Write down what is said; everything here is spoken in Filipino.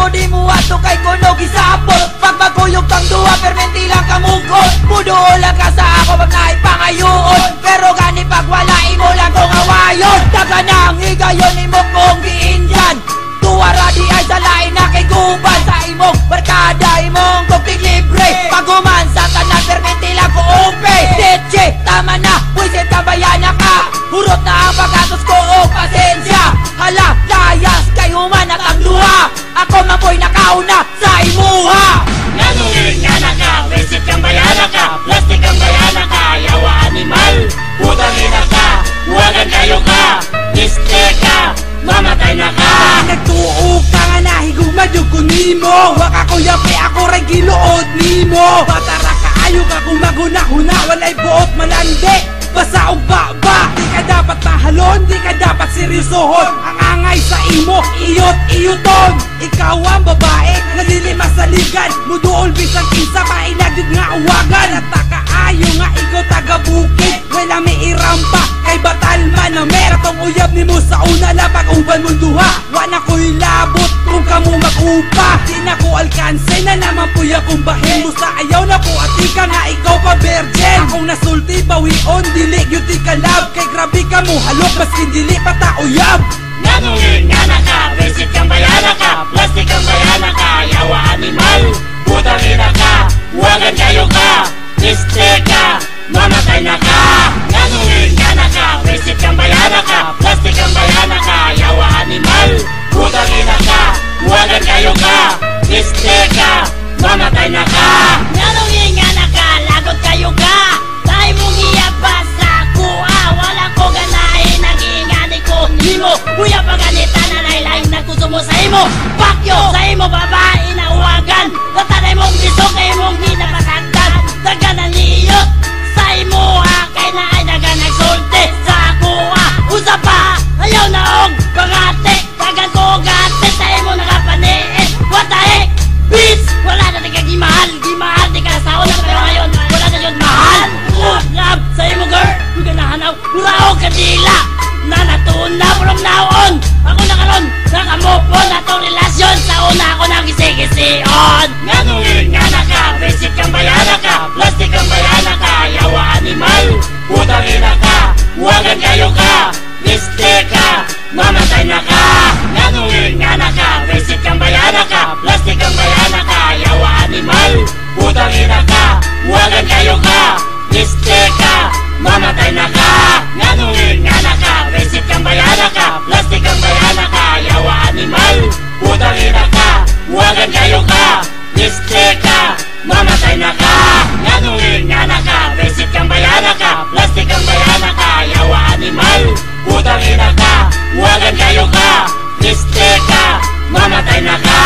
Pero di mo ato kay kuno gisapol. Pag magkuyog kang duha permenti lang kamugod. Muduol lang ka sa ako pag naipangayoon. Pero gani pag wala imo lang kong awayon. Taga nang higayon imo kong giinjan. Tuwara di ay sa lain na kay guban. Sa imong barkada imong tugtig libre. Paguman sa tanan permenti lang ko upe. Teche tama na wisit kabayana ka. Hurot na ang pagkatos ko o pasensya. Hala layas kay human at ang duha. Ako mapoy nakauna sa imuha. Nanungin nga na ka, visit kang bayana ka. Plastic kang bayana ka, yawa animal. Putangin na ka, huwagan kayo ka. Liste ka, mamatay na ka. Nagtuo ka nga nahigumad yung kunimo. Waka ko yapi ako rin giluod nimo. Batara ka ayo ka kung maguna-huna. Walay buot malandi basa og baba. Di ka dapat mahalon, di ka dapat seryosohon. Ang angay sa imo, iyot-iyoton. Ikaw ang babae, nalilima sa ligan. Muduol bisang kinsa, mainagdid nga uwagan. At takaayo nga ikaw taga-bukid. Wala may irampa, kay batalman na meratong uyab ni mo sa una lang pag-uban mo duha. Wana ko'y labot kung kamo mag-upa. Di na ko alkanse na naman puya kung bahin mo sa ayaw na ko at ika nga ikaw pa virgin. Akong nasulti bawion, dili gyud ka love. Kay grabe ka mo halok, maskin dili pa ta uyab. Nanungin nga na ka, visit kang bayana ka. Plastic kang bayana ka, yawa animal. Putangin na ka, huwagan kayo ka. Liste ka, mamatay na ka. Nanungin nga na ka, visit kang bayana ka. Plastic kang bayana ka, yawa animal. Putangin na ka, huwagan kayo ka. Liste ka, mamatay na ka. Nanungin nga na ka, lagot kayo ka. Tayo mong iyabas sa kuha. Walang ko ganahin, nag-iingani ko nimo. Kuya paganita na nailahin na gusto mo sa imo. Pakyo sa imo babae na uwagan. Tatanay mong bisok ay mong ginapasagdan. Daganan niyot sa imo ha. Kay na ay dagan nagsulti sa kuha. Usa pa, ayaw na og pangate. Dagan ko gate sa imo nakapaniit. What the heck? Bitch! Wala na di ka gimahal. Gimahal di ka sa una. Pero ngayon, wala na yun mahal. Love sa imo girl. Huwag ka nahanaw. Huraog ka dila. Na natuna from now on. Ako na karon, nakamupo na tong relasyon. Sa una ako nang gisi-gisi-on. Nanungin nga na ka, visit kang bayana ka. Plastic kang bayana ka, yawa animal. Putangin na ka, huwagan kayo ka. Liste ka, mamatay na ka. Nanungin nga na ka, visit kang bayana ka. Plastic kang bayana ka, yawa animal. Putangin na ka, huwagan kayo ka. Liste ka, mamatay na ka. Nanungin nga na ka, visit kang bayana ka. Plastic kang bayana ka, yawa animal. Putangin na ka, huwagan kayo ka. Liste ka, mamatay na ka. Nanungin nga na ka, visit kang bayana ka. Plastic kang bayana ka, yawa animal. Putangin na ka, huwagan kayo ka. Liste ka, mamatay na ka.